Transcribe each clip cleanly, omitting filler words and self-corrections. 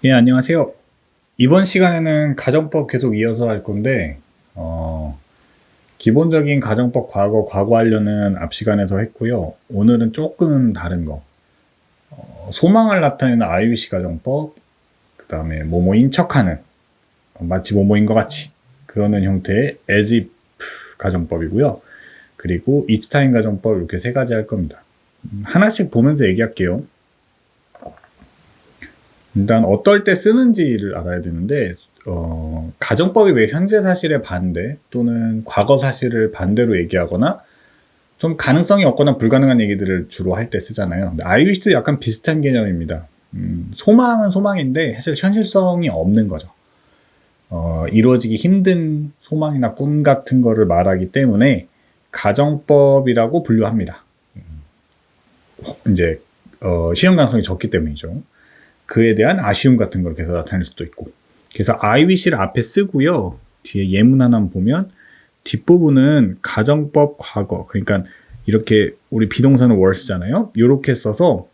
예, 안녕하세요. 이번 시간에는 가정법 계속 이어서 할 건데, 기본적인 가정법 과거 완료는 앞 시간에서 했고요. 오늘은 조금 다른 거. 소망을 나타내는 IUC 가정법, 그 다음에 뭐뭐인 척하는, 마치 뭐뭐인 것 같이, 그러는 형태의 as if 가정법이고요. 그리고 each time 가정법 이렇게 세 가지 할 겁니다. 하나씩 보면서 얘기할게요. 일단 어떨 때 쓰는지를 알아야 되는데 가정법이 왜 현재 사실의 반대 또는 과거 사실을 반대로 얘기하거나 좀 가능성이 없거나 불가능한 얘기들을 주로 할 때 쓰잖아요. 근데 IUC도 약간 비슷한 개념입니다. 소망은 소망인데 사실 현실성이 없는 거죠. 이루어지기 힘든 소망이나 꿈 같은 거를 말하기 때문에 가정법이라고 분류합니다. 이제 시험 가능성이 적기 때문이죠. 그에 대한 아쉬움 같은 걸 계속 나타낼 수도 있고. 그래서 I wish를 앞에 쓰고요. 뒤에 예문 하나 보면 뒷부분은 가정법 과거. 그러니까 이렇게 우리 비동사는 were 쓰잖아요. 이렇게 써서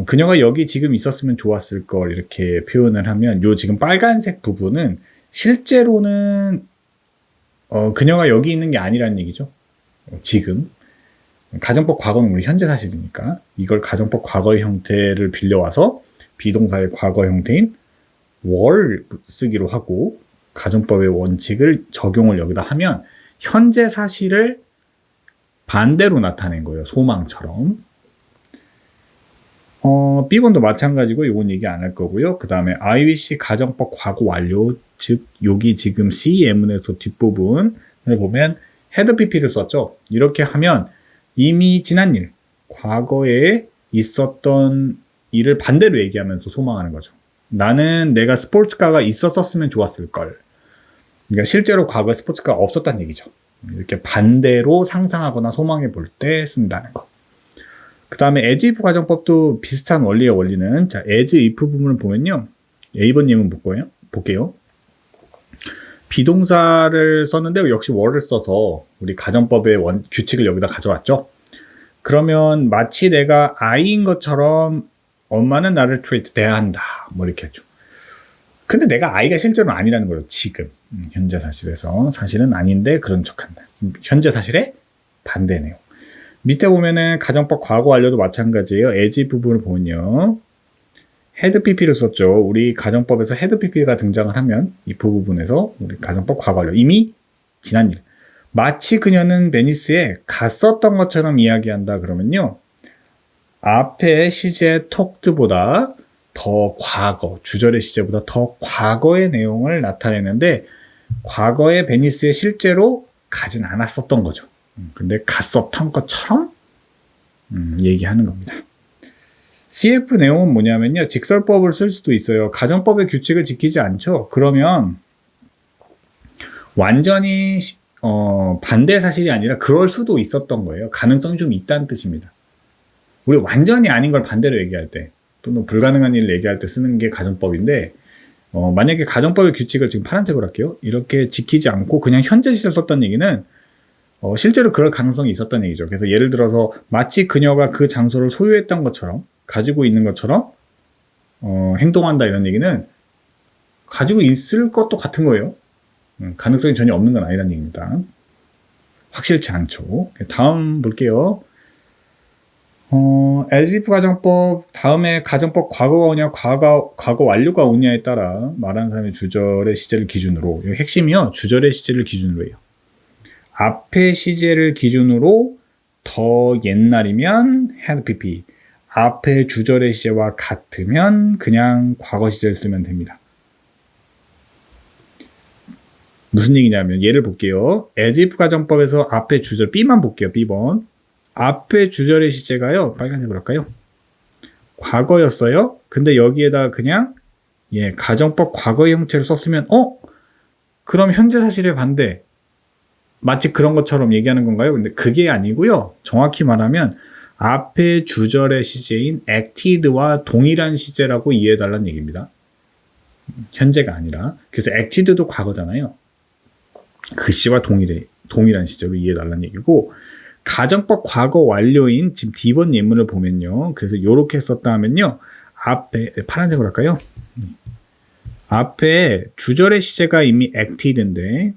그녀가 여기 지금 있었으면 좋았을 걸 이렇게 표현을 하면 요 지금 빨간색 부분은 실제로는 그녀가 여기 있는 게 아니라는 얘기죠. 지금. 가정법 과거는 우리 현재 사실이니까 이걸 가정법 과거의 형태를 빌려와서 비동사의 과거 형태인 were 쓰기로 하고 가정법의 원칙을 적용을 여기다 하면 현재 사실을 반대로 나타낸 거예요. 소망처럼. B번도 마찬가지고 이건 얘기 안 할 거고요. 그 다음에 I wish 가정법 과거 완료, 즉 여기 지금 C 예문에서 뒷부분을 보면 had pp를 썼죠. 이렇게 하면 이미 지난 일, 과거에 있었던 일을 반대로 얘기하면서 소망하는 거죠. 나는 내가 스포츠카가 있었으면 좋았을 걸. 그러니까 실제로 과거에 스포츠카가 없었다는 얘기죠. 이렇게 반대로 상상하거나 소망해 볼 때 쓴다는 거. 그 다음에 as if 가정법도 비슷한 원리의 원리는 자, as if 부분을 보면요. A번 예문 볼게요. 비동사를 썼는데 역시 were를 써서 우리 가정법의 규칙을 여기다 가져왔죠. 그러면 마치 내가 아이인 것처럼 엄마는 나를 treat 대한다. 뭐 이렇게 했죠. 근데 내가 아이가 실제로는 아니라는 거예요. 지금. 현재 사실에서. 사실은 아닌데 그런 척한다. 현재 사실의 반대 내용. 밑에 보면은 가정법 과거 완료도 마찬가지예요. as 부분을 보면요. had pp를 썼죠. 우리 가정법에서 had pp가 등장을 하면 이 부분에서 우리 가정법 과거 완료. 이미 지난 일. 마치 그녀는 베니스에 갔었던 것처럼 이야기한다 그러면요. 앞에 시제 tocked보다 더 과거, 주절의 시제보다 더 과거의 내용을 나타내는데 과거에 베니스에 실제로 가진 않았었던 거죠. 근데 갔었던 것처럼 얘기하는 겁니다. CF 내용은 뭐냐면요. 직설법을 쓸 수도 있어요. 가정법의 규칙을 지키지 않죠. 그러면 완전히 반대 사실이 아니라 그럴 수도 있었던 거예요. 가능성이 좀 있다는 뜻입니다. 우리 완전히 아닌 걸 반대로 얘기할 때 또는 불가능한 일을 얘기할 때 쓰는 게 가정법인데 만약에 가정법의 규칙을 지금 파란색으로 할게요. 이렇게 지키지 않고 그냥 현재 시를 썼다는 얘기는 실제로 그럴 가능성이 있었다는 얘기죠. 그래서 예를 들어서 마치 그녀가 그 장소를 소유했던 것처럼 가지고 있는 것처럼 행동한다 이런 얘기는 가지고 있을 것도 같은 거예요. 가능성이 전혀 없는 건 아니라는 얘기입니다. 확실치 않죠. 다음 볼게요. as if 가정법 다음에 가정법 과거가 오냐 과거 완료가 오냐에 따라 말하는 사람의 주절의 시제를 기준으로 핵심이요. 주절의 시제를 기준으로 해요. 앞의 시제를 기준으로 더 옛날이면 had pp 앞의 주절의 시제와 같으면 그냥 과거 시제를 쓰면 됩니다. 무슨 얘기냐면 예를 볼게요. as if 가정법에서 앞에 주절 B만 볼게요. B번 앞에 주절의 시제가요. 빨간색으로 할까요? 과거였어요. 근데 여기에다가 그냥 가정법 과거의 형태를 썼으면 그럼 현재 사실의 반대 마치 그런 것처럼 얘기하는 건가요? 근데 그게 아니고요. 정확히 말하면 앞에 주절의 시제인 acted와 동일한 시제라고 이해해달라는 얘기입니다. 현재가 아니라. 그래서 acted도 과거잖아요. 그 시와 동일한 시제로 이해해달라는 얘기고 가정법 과거 완료인 지금 D번 예문을 보면요. 그래서 이렇게 썼다 하면요. 앞에 파란색으로 할까요? 앞에 주절의 시제가 이미 acted인데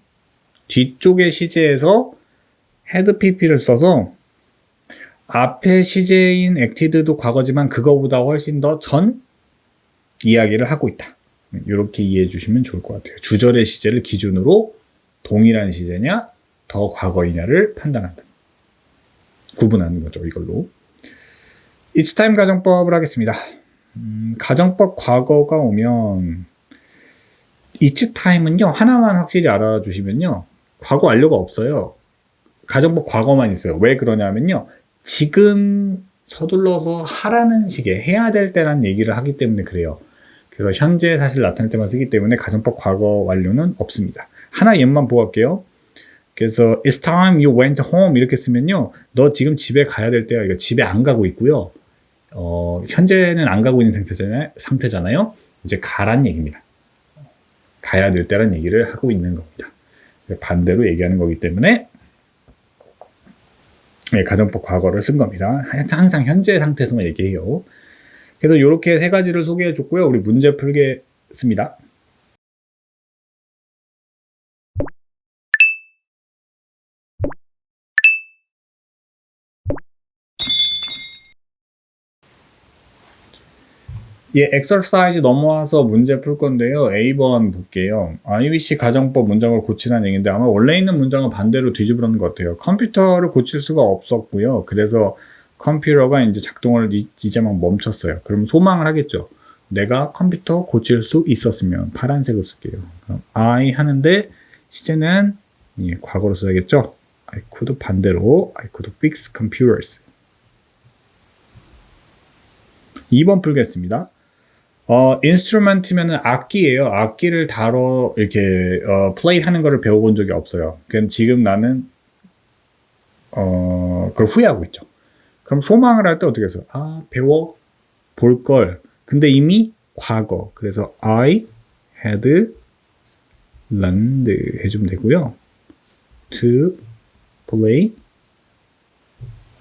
뒤쪽의 시제에서 had pp를 써서 앞에 시제인 acted도 과거지만 그거보다 훨씬 더 전 이야기를 하고 있다. 이렇게 이해해 주시면 좋을 것 같아요. 주절의 시제를 기준으로 동일한 시제냐 더 과거이냐를 판단한다. 구분하는 거죠. 이걸로. It's time 가정법을 하겠습니다. 가정법 과거가 오면 It's time은요. 하나만 확실히 알아주시면요. 과거 완료가 없어요. 가정법 과거만 있어요. 왜 그러냐면요. 지금 서둘러서 하라는 식의 해야 될 때라는 얘기를 하기 때문에 그래요. 그래서 현재 사실 나타낼 때만 쓰기 때문에 가정법 과거 완료는 없습니다. 하나 예만 보고 갈게요. 그래서 It's time you went home 이렇게 쓰면요. 너 지금 집에 가야 될 때야. 이거 집에 안 가고 있고요. 현재는 안 가고 있는 상태잖아요. 이제 가란 얘기입니다. 가야 될 때란 얘기를 하고 있는 겁니다. 반대로 얘기하는 거기 때문에 네, 가정법 과거를 쓴 겁니다. 항상 현재 상태에서만 얘기해요. 그래서 이렇게 세 가지를 소개해 줬고요. 우리 문제 풀겠습니다. 예, exercise 넘어와서 문제 풀 건데요. A번 볼게요. IBC 가정법 문장을 고치라는 얘기인데 아마 원래 있는 문장은 반대로 뒤집으라는 것 같아요. 컴퓨터를 고칠 수가 없었고요. 그래서 컴퓨터가 이제 작동을 이제 막 멈췄어요. 그럼 소망을 하겠죠. 내가 컴퓨터 고칠 수 있었으면 파란색으로 쓸게요. 그럼 I 하는데 시제는 예, 과거로 써야겠죠. I could 반대로 I could fix computers. 2번 풀겠습니다. 인스트루먼트면은 악기예요. 악기를 다뤄 이렇게 플레이 하는 거를 배워본 적이 없어요. 그럼 지금 나는 그걸 후회하고 있죠. 그럼 소망을 할 때 어떻게 해서 배워 볼 걸. 근데 이미 과거. 그래서 I had learned 해주면 되고요. To play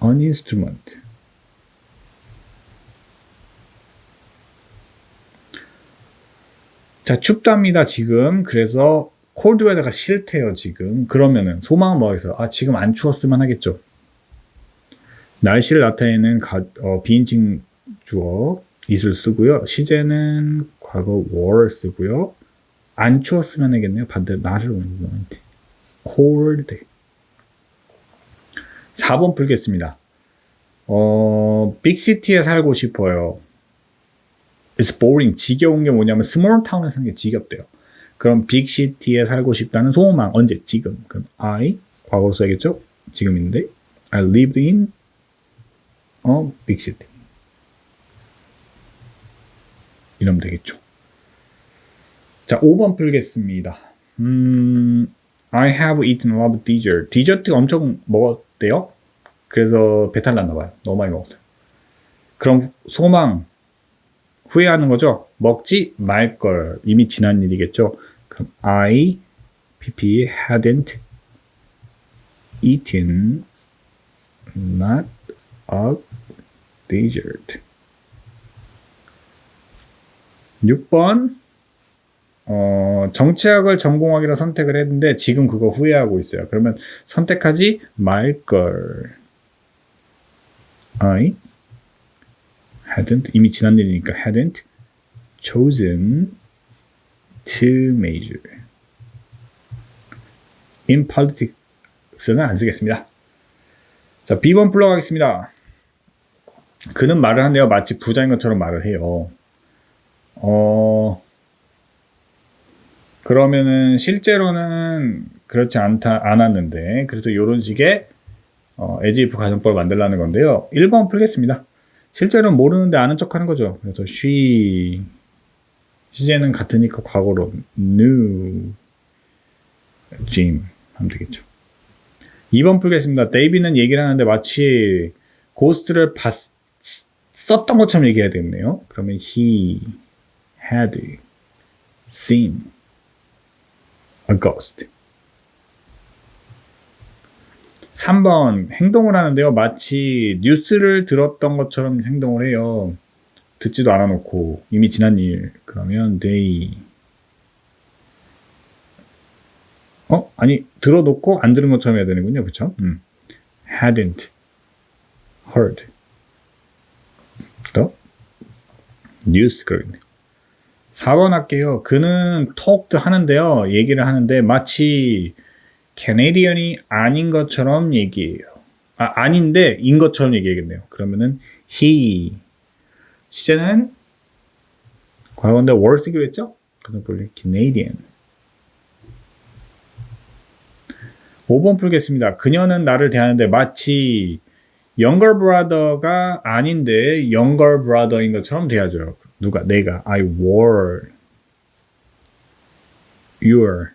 an instrument. 자, 춥답니다, 지금. 그래서 cold weather가 싫대요, 지금. 그러면은 소망은 뭐겠어요? 지금 안 추웠으면 하겠죠. 날씨를 나타내는 비인칭 주어 is를 쓰고요. 시제는 과거 were 쓰고요. 안 추웠으면 하겠네요. 반대로 not을 오는 cold. 4번 풀겠습니다. 빅시티에 살고 싶어요. It's boring. 지겨운 게 뭐냐면 스몰 타운에 사는 게 지겹대요. 그럼 빅시티에 살고 싶다는 소망. 언제? 지금. 그럼 I 과거로 써야겠죠? 지금인데 I lived in a big city. 이러면 되겠죠. 자, 5번 풀겠습니다. I have eaten a lot of dessert. 디저트 엄청 먹었대요. 그래서 배탈 났나 봐요. 너무 많이 먹었어요. 그럼 소망 후회하는 거죠. 먹지 말 걸. 이미 지난 일이겠죠. 그럼 I pp hadn't eaten not a dessert. 6번 정치학을 전공하기로 선택을 했는데 지금 그거 후회하고 있어요. 그러면 선택하지 말 걸. I hadn't 이미 지난 일이니까 hadn't chosen to major in politics는 안 쓰겠습니다. 자, B번 불러가겠습니다. 그는 말을 한대요. 마치 부자인 것처럼 말을 해요. 그러면은 실제로는 그렇지 않았는데 그래서 이런 식의 as if 가정법을 만들라는 건데요. 1번 풀겠습니다. 실제로는 모르는데 아는 척 하는 거죠. 그래서 she 시제는 같으니까 과거로 knew Jim 하면 되겠죠. 2번 풀겠습니다. 데이비는 얘기를 하는데 마치 고스트를 썼던 것처럼 얘기해야 되겠네요. 그러면 he had seen a ghost. 3번 행동을 하는데요. 마치 뉴스를 들었던 것처럼 행동을 해요. 듣지도 않아 놓고 이미 지난 일 그러면 they 아니 들어놓고 안 들은 것처럼 해야 되는군요. 그쵸? hadn't heard the news 그러겠네요. 4번 할게요. 그는 talked 하는데요. 얘기를 하는데 마치 캐네디언이 아닌 것처럼 얘기해요. 아닌데 인 것처럼 얘기하겠네요. 그러면은 he 시제는 과거인데 were 쓰기로 했죠? 그는 본래 Canadian. 5번 풀겠습니다. 그녀는 나를 대하는데 마치 younger brother가 아닌데 younger brother인 것처럼 대하죠. 누가? 내가. I were your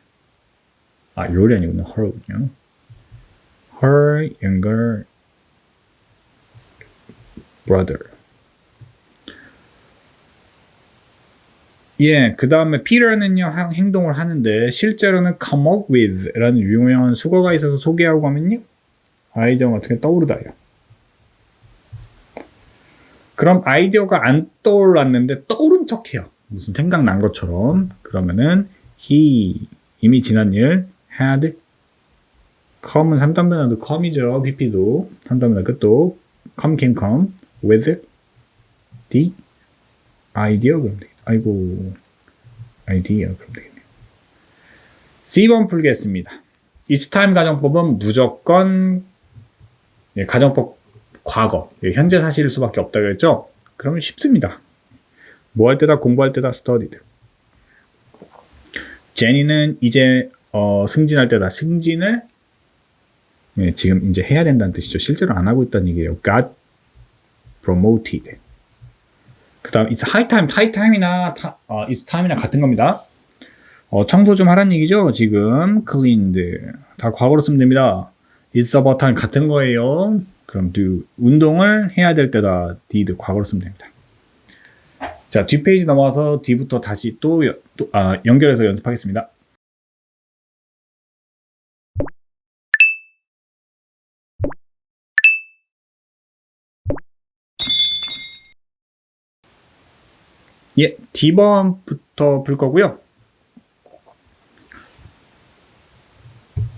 your이 아니구나. her군요. her younger brother. 예, 그 다음에 Peter는요 행동을 하는데 실제로는 come up with 라는 유명한 수거가 있어서 소개하고 가면요 아이디어가 어떻게 떠오르다요. 그럼 아이디어가 안 떠올랐는데 떠오른 척해요. 무슨 생각난 것처럼. 그러면은 he 이미 지난 일 had come은 3단변화도 come이죠. PP도 3단변화 끝도 come can come with the idea 그럼 되겠다. 아이고 idea 그럼 되겠네요. C번 풀겠습니다. Each time 가정법은 무조건 가정법 과거 현재 사실일 수밖에 없다고 했죠. 그러면 쉽습니다. 뭐 할 때다 공부할 때다 studied. 제니는 이제 승진할 때다 승진을 지금 이제 해야 된다는 뜻이죠. 실제로 안 하고 있다는 얘기예요. got promoted. 그 다음 it's high time이나 it's time이나 같은 겁니다. 청소 좀 하라는 얘기죠. 지금 cleaned 다 과거로 쓰면 됩니다. it's about time 같은 거예요. 그럼 do 운동을 해야 될 때다 did 과거로 쓰면 됩니다. 자, 뒷페이지 넘어와서 D부터 다시 또 연결해서 연습하겠습니다. 예, D번부터 풀 거고요.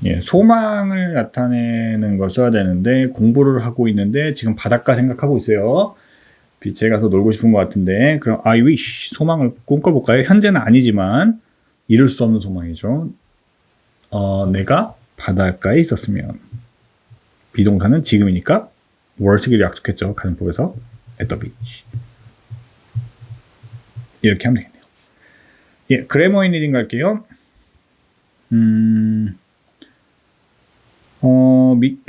예, 소망을 나타내는 걸 써야 되는데 공부를 하고 있는데 지금 바닷가 생각하고 있어요. 비치에 가서 놀고 싶은 것 같은데 그럼 I wish 소망을 꿈꿔볼까요? 현재는 아니지만 이룰 수 없는 소망이죠. 내가 바닷가에 있었으면 비동사는 지금이니까 were 쓰기를 약속했죠. 가정법에서 at the beach 이렇게 하면 되겠네요. 예, 그래머 인 리딩 갈게요.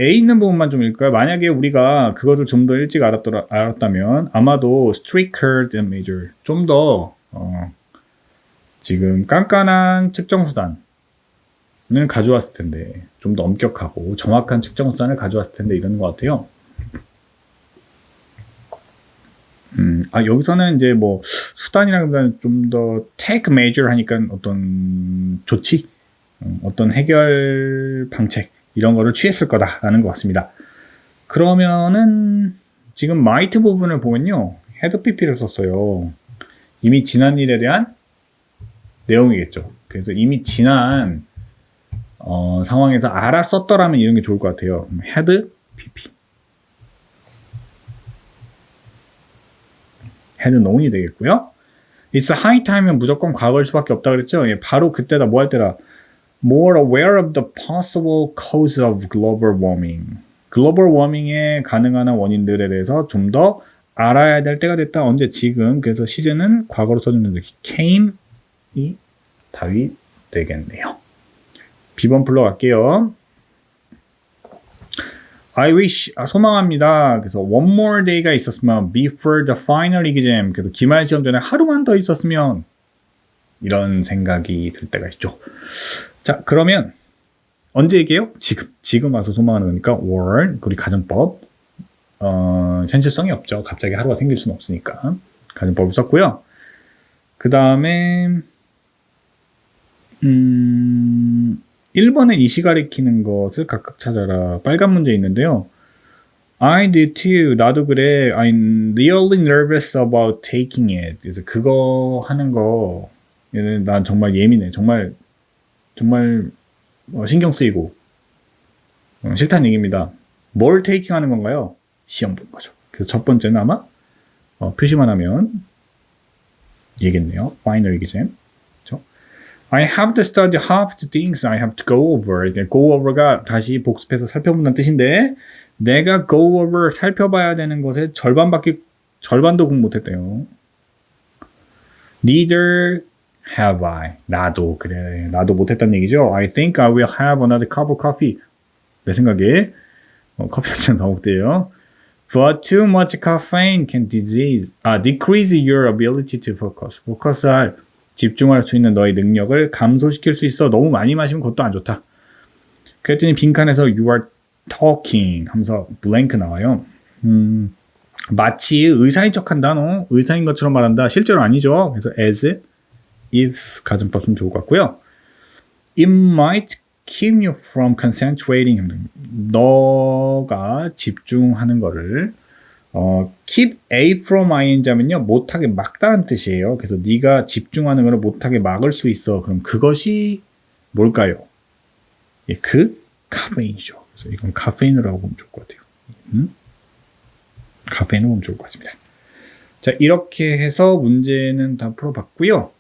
A 있는 부분만 좀 읽을까요? 만약에 우리가 그거를 좀 더 일찍 알았다면 아마도 stricter than major 좀 더 지금 깐깐한 측정수단을 가져왔을 텐데 좀 더 엄격하고 정확한 측정수단을 가져왔을 텐데 이러는 것 같아요. 여기서는 이제 뭐 수단이라기보다는 좀 더 take measure 하니까 어떤 조치, 어떤 해결 방책 이런 거를 취했을 거다라는 것 같습니다. 그러면은 지금 might 부분을 보면요. had pp를 썼어요. 이미 지난 일에 대한 내용이겠죠. 그래서 이미 지난 상황에서 알았었더라면 이런 게 좋을 것 같아요. had pp had known이 되겠고요. It's high time은 무조건 과거일 수밖에 없다 그랬죠. 예, 바로 그때다 뭐 할 때다. More aware of the possible cause of global warming. 글로벌 워밍의 가능한 원인들에 대해서 좀 더 알아야 될 때가 됐다. 언제? 지금. 그래서 시제는 과거로 써주는데 came이 답이 되겠네요. B번 불러갈게요. I wish, 소망합니다. 그래서 one more day가 있었으면 before the final exam. 그래서 기말 시험 전에 하루만 더 있었으면 이런 생각이 들 때가 있죠. 자, 그러면 언제 얘기해요? 지금 와서 소망하는 거니까 or, 우리 가정법. 현실성이 없죠. 갑자기 하루가 생길 수는 없으니까. 가정법을 썼고요. 그 다음에 1번에 이시 가리키는 것을 각각 찾아라. 빨간 문제 있는데요. I do too. 나도 그래. I'm really nervous about taking it. 그래서 그거 하는 거, 얘는 난 정말 예민해. 정말 신경 쓰이고 싫다는 얘기입니다. 뭘 taking 하는 건가요? 시험 보는 거죠. 그래서 첫 번째는 아마 표시만 하면 얘겠네요. Final exam. 그렇죠? I have to study half the things I have to go over. go over가 다시 복습해서 살펴본다는 뜻인데 내가 go over 살펴봐야 되는 것의 절반도 공부 못했대요. Neither have I. 나도 그래. 나도 못했다는 얘기죠. I think I will have another cup of coffee. 내 생각에 커피 한 잔 더 먹대요. But too much caffeine can decrease your ability to focus. 포커스할, 집중할 수 있는 너의 능력을 감소시킬 수 있어. 너무 많이 마시면 그것도 안 좋다. 그랬더니 빈칸에서 you are talking 하면서 blank 나와요. 마치 의사인 척한다. 너 의사인 것처럼 말한다. 실제로 아니죠. 그래서 as if 가정법 좀 좋을 것 같고요. It might keep you from concentrating. 너가 집중하는 거를 keep A from ing 하면요. 못하게 막다는 뜻이에요. 그래서 네가 집중하는 거를 못하게 막을 수 있어. 그럼 그것이 뭘까요? 예, 그 카페인이죠. 그래서 이건 카페인이라고 보면 좋을 것 같아요. 카페인을 보면 좋을 것 같습니다. 자, 이렇게 해서 문제는 다 풀어봤고요.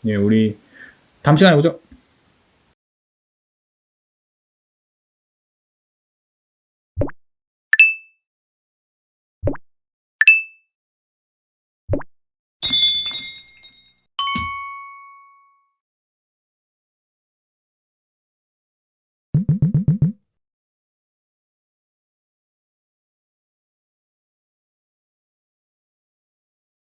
예, 우리 다음 시간에 보죠.